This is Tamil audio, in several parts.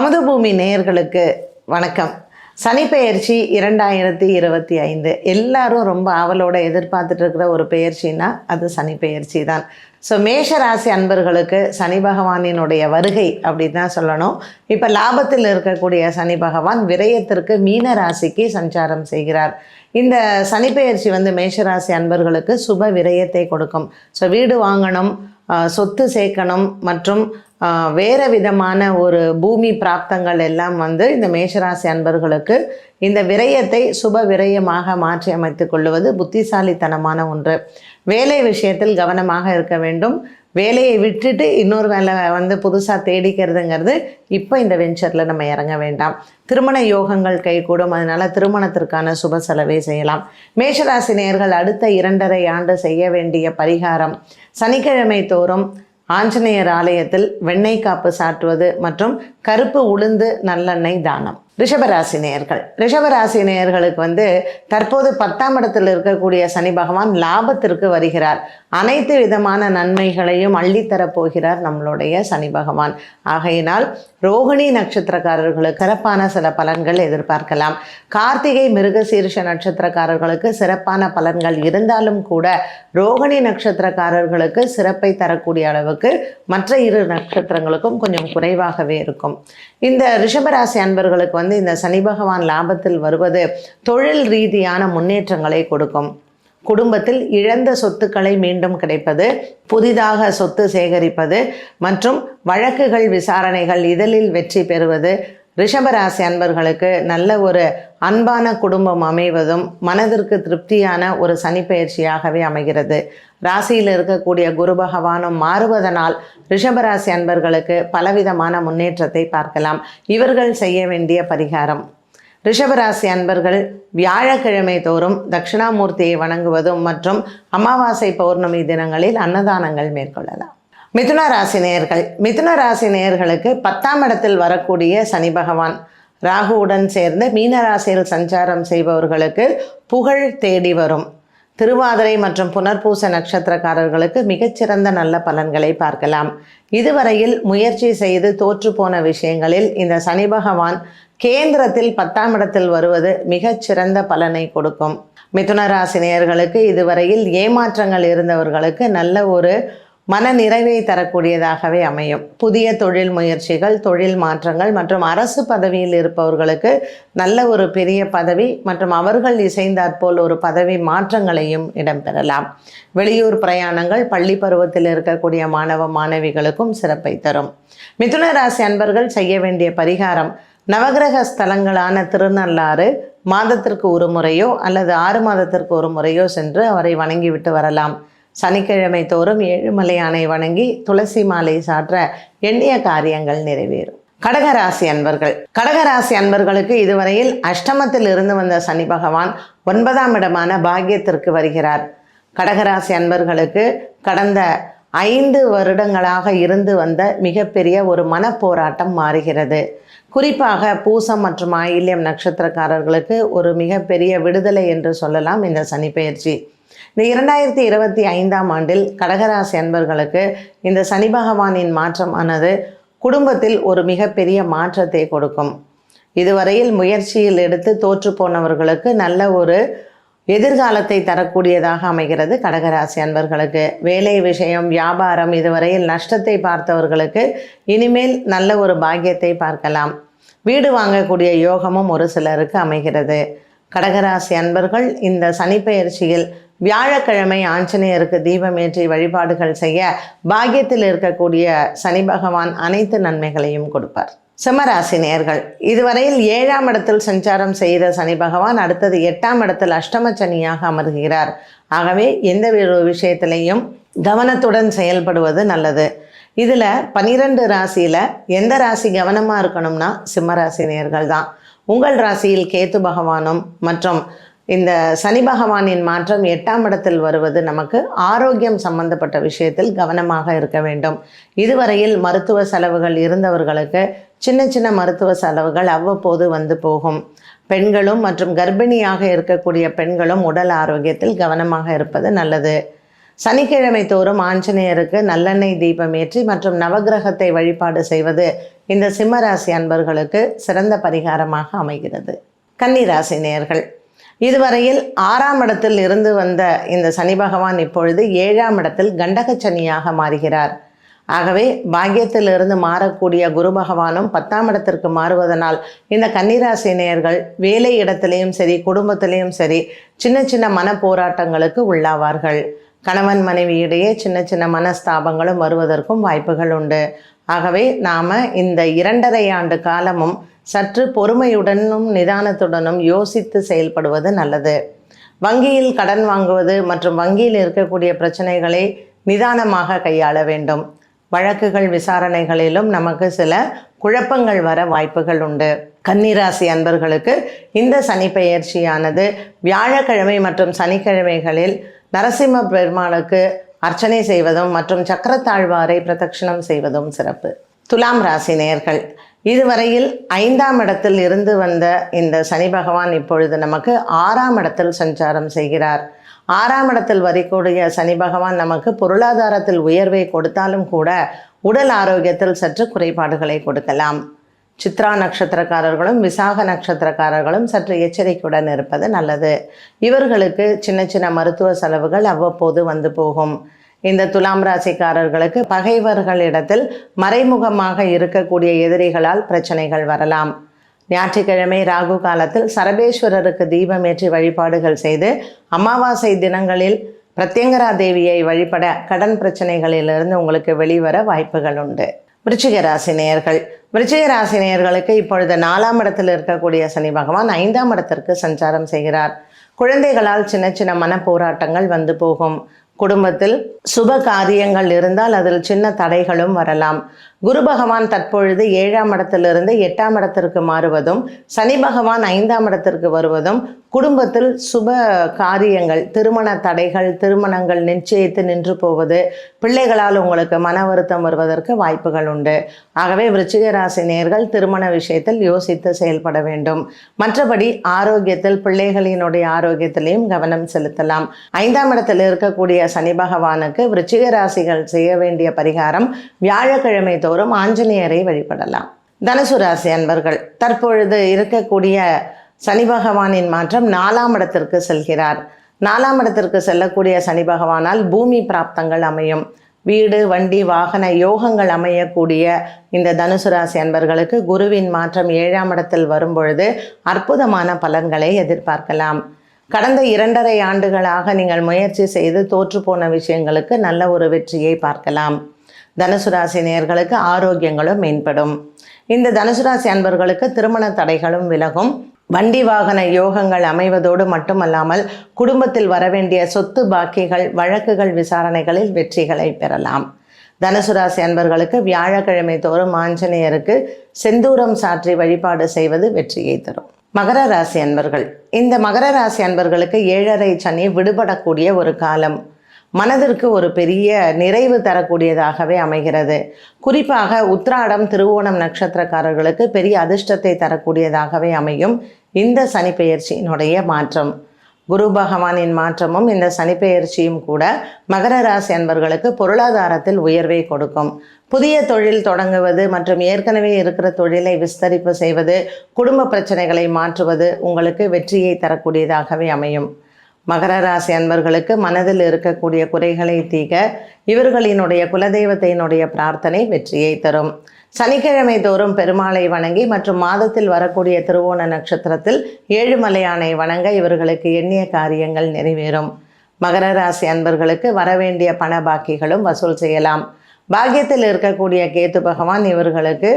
அமுதபூமி நேயர்களுக்கு வணக்கம். சனிப்பெயர்ச்சி 2025 எல்லாரும் ரொம்ப ஆவலோட எதிர்பார்த்துட்டு இருக்கிற ஒரு பெயர்ச்சின்னா அது சனிப்பெயர்ச்சி தான். ஸோ மேஷராசி அன்பர்களுக்கு சனி பகவானினுடைய வருகை அப்படின்னு தான் சொல்லணும். இப்போ லாபத்தில் இருக்கக்கூடிய சனி பகவான் விரயத்திற்கு மீன ராசிக்கு சஞ்சாரம் செய்கிறார். இந்த சனிப்பெயர்ச்சி மேஷராசி அன்பர்களுக்கு சுப விரயத்தை கொடுக்கும். ஸோ வீடு வாங்கணும், சொத்து சேர்க்கணும் மற்றும் வேறு விதமான ஒரு பூமி பிராப்தங்கள் எல்லாம் இந்த மேஷராசி அன்பர்களுக்கு இந்த விரயத்தை சுப விரயமாக மாற்றி அமைத்து கொள்வது புத்திசாலித்தனமான ஒன்று. வேலை விஷயத்தில் கவனமாக இருக்க வேண்டும். வேலையை விட்டுட்டு இன்னொரு வேலை புதுசாக தேடிக்கிறதுங்கிறது இப்போ இந்த வெஞ்சரில் நம்ம இறங்க வேண்டாம். திருமண யோகங்கள் கைகூடும், அதனால் திருமணத்திற்கான சுப செலவை செய்யலாம். மேஷராசி நேயர்கள் அடுத்த 2.5 ஆண்டு செய்ய வேண்டிய பரிகாரம், சனிக்கிழமை தோறும் ஆஞ்சநேயர் ஆலயத்தில் வெண்ணெய் காப்பு சாற்றுவது மற்றும் கருப்பு உளுந்து நல்லெண்ணெய் தானம். ரிஷபராசி நேயர்களுக்கு தற்போது 10ஆம் இடத்தில் இருக்கக்கூடிய சனி பகவான் லாபத்திற்கு வருகிறார். அனைத்து விதமான நன்மைகளையும் அள்ளித்தரப் போகிறார் நம்மளுடைய சனி பகவான். ஆகையினால் ரோகிணி நட்சத்திரக்காரர்களுக்கு சிறப்பான சில பலன்கள் எதிர்பார்க்கலாம். கார்த்திகை மிருகசீரிஷ நட்சத்திரக்காரர்களுக்கு சிறப்பான பலன்கள் இருந்தாலும் கூட ரோகிணி நட்சத்திரக்காரர்களுக்கு சிறப்பை தரக்கூடிய அளவுக்கு மற்ற 2 நட்சத்திரங்களுக்கும் கொஞ்சம் குறைவாகவே இருக்கும். இந்த ரிஷபராசி அன்பர்களுக்கு இந்த சனி பகவான் லாபத்தில் வருவது தொழில் ரீதியான முன்னேற்றங்களை கொடுக்கும். குடும்பத்தில் இழந்த சொத்துக்களை மீண்டும் கிடைப்பது, புதிதாக சொத்து சேகரிப்பது மற்றும் வழக்குகள் விசாரணைகள் இதழில் வெற்றி பெறுவது, ரிஷபராசி அன்பர்களுக்கு நல்ல ஒரு அன்பான குடும்பம் அமைவதும் மனதிற்கு திருப்தியான ஒரு சனிப்பெயர்ச்சியாகவே அமைகிறது. ராசியில் இருக்கக்கூடிய குரு பகவானும் மாறுவதனால் ரிஷபராசி அன்பர்களுக்கு பலவிதமான முன்னேற்றத்தை பார்க்கலாம். இவர்கள் செய்ய வேண்டிய பரிகாரம், ரிஷபராசி அன்பர்கள் வியாழக்கிழமை தோறும் தட்சிணாமூர்த்தியை வணங்குவதும் மற்றும் அமாவாசை பௌர்ணமி தினங்களில் அன்னதானங்கள் மேற்கொள்ளலாம். மிதுன ராசி நேயர்களுக்கு 10ஆம் இடத்தில் வரக்கூடிய சனி பகவான் ராகுவுடன் சேர்ந்து மீனராசியில் சஞ்சாரம் செய்பவர்களுக்கு புகழ் தேடி வரும். திருவாதிரை மற்றும் புனர்பூச நட்சத்திரக்காரர்களுக்கு மிகச்சிறந்த நல்ல பலன்களை பார்க்கலாம். இதுவரையில் முயற்சி செய்து தோற்று போன விஷயங்களில் இந்த சனி பகவான் கேந்திரத்தில் 10ஆம் இடத்தில் வருவது மிகச்சிறந்த பலனை கொடுக்கும். மிதுன ராசி நேயர்களுக்கு இதுவரையில் ஏமாற்றங்கள் இருந்தவர்களுக்கு நல்ல ஒரு மன நிறைவை தரக்கூடியதாகவே அமையும். புதிய தொழில் முயற்சிகள், தொழில் மாற்றங்கள் மற்றும் அரசு பதவியில் இருப்பவர்களுக்கு நல்ல ஒரு பெரிய பதவி மற்றும் அவர்கள் இசைந்தாற்போல் ஒரு பதவி மாற்றங்களையும் இடம்பெறலாம். வெளியூர் பிரயாணங்கள் பள்ளி பருவத்தில் இருக்கக்கூடிய மாணவ மாணவிகளுக்கும் சிறப்பை தரும். மிதுன ராசி அன்பர்கள் செய்ய வேண்டிய பரிகாரம், நவகிரக ஸ்தலங்களான திருநள்ளாறு மாதத்திற்கு ஒரு முறையோ அல்லது 6 மாதத்திற்கு ஒரு முறையோ சென்று அவரை வணங்கிவிட்டு வரலாம். சனிக்கிழமை தோறும் ஏழுமலையானை வணங்கி துளசி மாலை சாற்ற எண்ணிய காரியங்கள் நிறைவேறும். கடகராசி அன்பர்களுக்கு இதுவரையில் அஷ்டமத்தில் இருந்து வந்த சனி பகவான் 9ஆம் இடமான பாக்கியத்திற்கு வருகிறார். கடகராசி அன்பர்களுக்கு கடந்த 5 வருடங்களாக இருந்து வந்த மிகப்பெரிய ஒரு மனப்போராட்டம் மாறுகிறது. குறிப்பாக பூசம் மற்றும் ஆயில்யம் நட்சத்திரக்காரர்களுக்கு ஒரு மிகப்பெரிய விடுதலை என்று சொல்லலாம் இந்த சனிப்பெயர்ச்சி. இந்த 2025ஆம் ஆண்டில் கடகராசி அன்பர்களுக்கு இந்த சனி பகவானின் மாற்றமானது குடும்பத்தில் ஒரு மிகப்பெரிய மாற்றத்தை கொடுக்கும். இதுவரையில் முயற்சியில் எடுத்து தோற்று போனவர்களுக்கு நல்ல ஒரு எதிர்காலத்தை தரக்கூடியதாக அமைகிறது. கடகராசி அன்பர்களுக்கு வேலை விஷயம், வியாபாரம் இதுவரையில் நஷ்டத்தை பார்த்தவர்களுக்கு இனிமேல் நல்ல ஒரு பாக்கியத்தை பார்க்கலாம். வீடு வாங்கக்கூடிய யோகமும் ஒரு சிலருக்கு அமைகிறது. கடகராசி அன்பர்கள் இந்த சனிப்பெயர்ச்சியில் வியாழக்கிழமை ஆஞ்சநேயருக்கு தீபமேற்றி வழிபாடுகள் செய்ய பாக்கியத்தில் இருக்கக்கூடிய சனி பகவான் அனைத்து நன்மைகளையும் கொடுப்பார். சிம்மராசி நேயர்கள் இதுவரையில் 7ஆம் இடத்தில் சஞ்சாரம் செய்த சனி பகவான் அடுத்தது 8ஆம் இடத்தில் அஷ்டம சனியாக அமர்கிறார். ஆகவே எந்த ஒரு விஷயத்திலையும் கவனத்துடன் செயல்படுவது நல்லது. இதில் 12 ராசியில் எந்த ராசி கவனமாக இருக்கணும்னா சிம்மராசி நேயர்கள் தான். உங்கள் ராசியில் கேத்து பகவானும் மற்றும் இந்த சனி பகவானின் மாற்றம் 8ஆம் இடத்தில் வருவது நமக்கு ஆரோக்கியம் சம்பந்தப்பட்ட விஷயத்தில் கவனமாக இருக்க வேண்டும். இதுவரையில் மருத்துவ செலவுகள் இருந்தவர்களுக்கு சின்ன சின்ன மருத்துவ செலவுகள் அவ்வப்போது போகும். பெண்களும் மற்றும் கர்ப்பிணியாக இருக்கக்கூடிய பெண்களும் உடல் ஆரோக்கியத்தில் கவனமாக இருப்பது நல்லது. சனிக்கிழமை தோறும் ஆஞ்சநேயருக்கு நல்லெண்ணெய் தீபம் ஏற்றி மற்றும் நவக்கிரகத்தை வழிபாடு செய்வது இந்த சிம்மராசி அன்பர்களுக்கு சிறந்த பரிகாரமாக அமைகிறது. கன்னிராசி நேயர்கள், இதுவரையில் 6ஆம் இடத்தில் இருந்து வந்த இந்த சனி பகவான் இப்பொழுது 7ஆம் இடத்தில் கண்டக சனியாக மாறுகிறார். ஆகவே பாக்கியத்திலிருந்து மாறக்கூடிய குரு பகவானும் 10ஆம் இடத்திற்கு மாறுவதனால் இந்த கன்னிராசி நேயர்கள் வேலை இடத்திலையும் சரி, குடும்பத்திலையும் சரி, சின்ன சின்ன மன போராட்டங்களுக்கு உள்ளாவார்கள். கணவன் மனைவியிடையே சின்ன சின்ன மனஸ்தாபங்களும் வருவதற்கும் வாய்ப்புகள் உண்டு. ஆகவே நாம் இந்த 2.5 ஆண்டு காலமும் சற்று பொறுமையுடனும் நிதானத்துடனும் யோசித்து செயல்படுவது நல்லது. வங்கியில் கடன் வாங்குவது மற்றும் வங்கியில் இருக்கக்கூடிய பிரச்சனைகளை நிதானமாக கையாள வேண்டும். வழக்குகள் விசாரணைகளிலும் நமக்கு சில குழப்பங்கள் வர வாய்ப்புகள் உண்டு. கன்னிராசி அன்பர்களுக்கு இந்த சனி பெயர்ச்சியானது வியாழக்கிழமை மற்றும் சனிக்கிழமைகளில் நரசிம்ம பெருமாளுக்கு அர்ச்சனை செய்வதும் மற்றும் சக்கரத்தாழ்வாரை பிரதட்சணம் செய்வதும் சிறப்பு. துலாம் ராசி நேயர்கள், இதுவரையில் 5ஆம் இடத்தில் இருந்து வந்த இந்த சனி பகவான் இப்பொழுது நமக்கு 6ஆம் இடத்தில் சஞ்சாரம் செய்கிறார். 6ஆம் இடத்தில் வரக்கூடிய சனி பகவான் நமக்கு பொருளாதாரத்தில் உயர்வை கொடுத்தாலும் கூட உடல் ஆரோக்கியத்தில் சற்று குறைபாடுகளை கொடுக்கலாம். சித்ரா நட்சத்திரக்காரர்களும் விசாக நட்சத்திரக்காரர்களும் சற்று எச்சரிக்கையுடன் இருப்பது நல்லது. இவர்களுக்கு சின்ன சின்ன மருத்துவ செலவுகள் அவ்வப்போது வந்து போகும். இந்த துலாம் ராசிக்காரர்களுக்கு பகைவர்களிடத்தில் மறைமுகமாக இருக்கக்கூடிய எதிரிகளால் பிரச்சனைகள் வரலாம். ஞாயிற்றுக்கிழமை ராகு காலத்தில் சரபேஸ்வரருக்கு தீபமேற்றி வழிபாடுகள் செய்து அமாவாசை தினங்களில் பிரத்யங்கரா தேவியை வழிபட கடன் பிரச்சனைகளிலிருந்து உங்களுக்கு வெளிவர வாய்ப்புகள் உண்டு. விருச்சிக ராசி நேயர்கள், விருச்சிக ராசி நேயர்களுக்கு இப்பொழுது 4ஆம் இடத்தில் இருக்கக்கூடிய சனி பகவான் 5ஆம் இடத்திற்கு சஞ்சாரம் செய்கிறார். குழந்தைகளால் சின்ன சின்ன மன போராட்டங்கள் வந்து போகும். குடும்பத்தில் சுப காரியங்கள் இருந்தால் அதில் சின்ன தடைகளும் வரலாம். குரு பகவான் தற்பொழுது 7ஆம் இடத்திலிருந்து 8ஆம் இடத்திற்கு மாறுவதும் சனி பகவான் 5ஆம் இடத்திற்கு வருவதும் குடும்பத்தில் சுப காரியங்கள், திருமண தடைகள், திருமணங்கள் நிச்சயித்து நின்று போவது, பிள்ளைகளால் உங்களுக்கு மன வருத்தம் வருவதற்கு வாய்ப்புகள் உண்டு. ஆகவே விருச்சிக ராசி நேயர்கள் திருமண விஷயத்தில் யோசித்து செயல்பட வேண்டும். மற்றபடி ஆரோக்கியத்தில், பிள்ளைகளினுடைய ஆரோக்கியத்திலையும் கவனம் செலுத்தலாம். 5ஆம் இடத்தில் இருக்கக்கூடிய சனி பகவானுக்கு விருச்சிக ராசிகள் செய்ய வேண்டிய பரிகாரம், வியாழக்கிழமை தோறும் ஆஞ்சநேயரை வழிபடலாம். தனுசு ராசி அன்பர்கள், தற்பொழுது இருக்கக்கூடிய சனி பகவானின் மாற்றம் 4ஆம் இடத்திற்கு செல்கிறார். 4ஆம் இடத்திற்கு செல்லக்கூடிய சனி பகவானால் பூமி பிராப்தங்கள் அமையும். வீடு, வண்டி, வாகன யோகங்கள் அமையக்கூடிய இந்த தனுசு ராசி அன்பர்களுக்கு குருவின் மாற்றம் 7ஆம் இடத்தில் வரும்பொழுது அற்புதமான பலன்களை எதிர்பார்க்கலாம். கடந்த 2.5 ஆண்டுகளாக நீங்கள் முயற்சி செய்து தோற்றுப்போன விஷயங்களுக்கு நல்ல ஒரு வெற்றியை பார்க்கலாம். தனுசு ராசி நேயர்களுக்கு ஆரோக்கியங்களும் மேம்படும். இந்த தனுசு ராசி அன்பர்களுக்கு திருமண தடைகளும் விலகும். வண்டி வாகன யோகங்கள் அமைவதோடு மட்டுமல்லாமல் குடும்பத்தில் வரவேண்டிய சொத்து பாக்கிகள், வழக்குகள் விசாரணைகளில் வெற்றிகளை பெறலாம். தனுசு ராசி அன்பர்களுக்கு வியாழக்கிழமை தோறும் ஆஞ்சநேயருக்கு செந்தூரம் சாற்றி வழிபாடு செய்வது வெற்றியை தரும். மகர ராசி அன்பர்கள், இந்த மகர ராசி அன்பர்களுக்கு 7.5 சனி விடுபடக்கூடிய ஒரு காலம். மனதிற்கு ஒரு பெரிய நிறைவு தரக்கூடியதாகவே அமைகிறது. குறிப்பாக உத்திராடம், திருவோணம் நட்சத்திரக்காரர்களுக்கு பெரிய அதிர்ஷ்டத்தை தரக்கூடியதாகவே அமையும் இந்த சனி பெயர்ச்சியினுடைய மாற்றம். குரு பகவானின் மாற்றமும் இந்த சனி பெயர்ச்சியும் கூட மகர ராசி அன்பர்களுக்கு பொருளாதாரத்தில் உயர்வை கொடுக்கும். புதிய தொழில் தொடங்குவது மற்றும் ஏற்கனவே இருக்கிற தொழிலை விஸ்தரிப்பு செய்வது, குடும்ப பிரச்சனைகளை மாற்றுவது உங்களுக்கு வெற்றியை தரக்கூடியதாகவே அமையும். மகர ராசி அன்பர்களுக்கு மனதில் இருக்கக்கூடிய குறைகளை தீர்க்க இவர்களினுடைய குலதெய்வத்தினுடைய பிரார்த்தனை வெற்றியை தரும். சனிக்கிழமை தோறும் பெருமாளை வணங்கி மற்றும் மாதத்தில் வரக்கூடிய திருவோண நட்சத்திரத்தில் ஏழுமலையானை வணங்க இவர்களுக்கு எண்ணிய காரியங்கள் நிறைவேறும். மகர ராசி அன்பர்களுக்கு வரவேண்டிய பண பாக்கிகளும் வசூல் செய்யலாம். பாக்கியத்தில் இருக்கக்கூடிய கேத்து பகவான் இவர்களுக்கு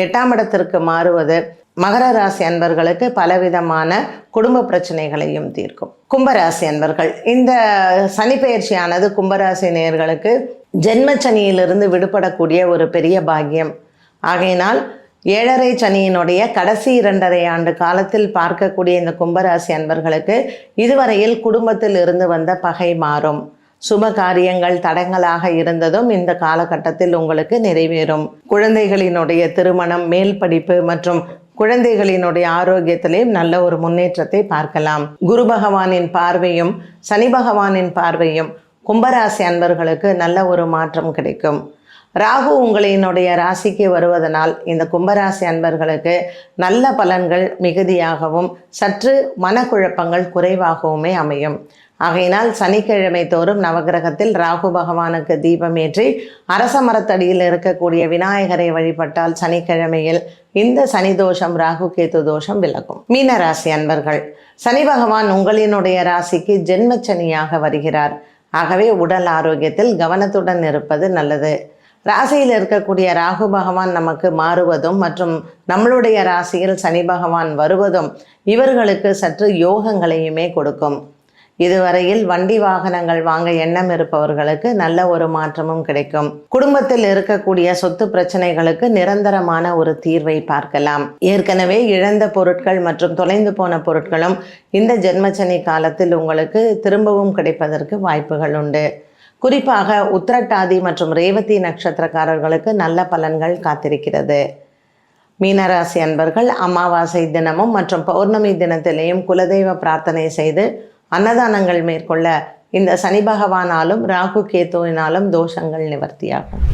8ஆம் இடத்திற்கு மாறுவது மகர ராசி அன்பர்களுக்கு பலவிதமான குடும்ப பிரச்சனைகளையும் தீர்க்கும். கும்பராசி அன்பர்கள், இந்த சனி பெயர்ச்சியானது கும்பராசி நேயர்களுக்கு ஜென்மச்சனியிலிருந்து விடுபடக்கூடிய ஒரு பெரிய பாக்கியம். ஆகையினால் 7.5 சனியினுடைய கடைசி 2.5 ஆண்டு காலத்தில் பார்க்கக்கூடிய இந்த கும்பராசி அன்பர்களுக்கு இதுவரையில் குடும்பத்தில் இருந்து வந்த பகை மாறும். சுப காரியங்கள் தடங்களாக இருந்ததும் இந்த காலகட்டத்தில் உங்களுக்கு நிறைவேறும். குழந்தைகளினுடைய திருமணம், மேல் படிப்பு மற்றும் குழந்தைகளினுடைய ஆரோக்கியத்திலேயும் நல்ல ஒரு முன்னேற்றத்தை பார்க்கலாம். குரு பகவானின் பார்வையும் சனி பகவானின் பார்வையும் கும்பராசி அன்பர்களுக்கு நல்ல ஒரு மாற்றம் கிடைக்கும். ராகு உங்களினுடைய ராசிக்கு வருவதனால் இந்த கும்பராசி அன்பர்களுக்கு நல்ல பலன்கள் மிகுதியாகவும் சற்று மனக்குழப்பங்கள் குறைவாகவுமே அமையும். ஆகையினால் சனிக்கிழமை தோறும் நவகிரகத்தில் ராகு பகவானுக்கு தீபமேற்றி அரச மரத்தடியில் இருக்கக்கூடிய விநாயகரை வழிபட்டால் சனிக்கிழமையில் இந்த சனி தோஷம் ராகு கேது தோஷம் விலகும். மீனராசி அன்பர்கள், சனி பகவான் உங்களினுடைய ராசிக்கு ஜென்மச்சனியாக வருகிறார். ஆகவே உடல் ஆரோக்கியத்தில் கவனத்துடன் இருப்பது நல்லது. ராசியில் இருக்கக்கூடிய ராகு பகவான் நமக்கு மாறுவதும் மற்றும் நம்மளுடைய ராசியில் சனி பகவான் வருவதும் இவர்களுக்கு சற்று யோகங்களையுமே கொடுக்கும். இதுவரையில் வண்டி வாகனங்கள் வாங்க எண்ணம் இருப்பவர்களுக்கு நல்ல ஒரு மாற்றமும் கிடைக்கும். குடும்பத்தில் இருக்கக்கூடிய சொத்து பிரச்சனைகளுக்கு நிரந்தரமான ஒரு தீர்வை பார்க்கலாம். ஏற்கனவே இழந்த பொருட்கள் மற்றும் தொலைந்து போன பொருட்களும் இந்த ஜென்மச்சனி காலத்தில் உங்களுக்கு திரும்பவும் கிடைப்பதற்கு வாய்ப்புகள் உண்டு. குறிப்பாக உத்திரட்டாதி மற்றும் ரேவதி நட்சத்திரக்காரர்களுக்கு நல்ல பலன்கள் காத்திருக்கிறது. மீனராசி அன்பர்கள் அமாவாசை தினமும் மற்றும் பௌர்ணமி தினத்திலேயும் குலதெய்வ பிரார்த்தனை செய்து அன்னதானங்கள் மேற்கொள்ள இந்த சனி பகவானாலும் ராகு கேதுவினாலும் தோஷங்கள் நிவர்த்தியாகும்.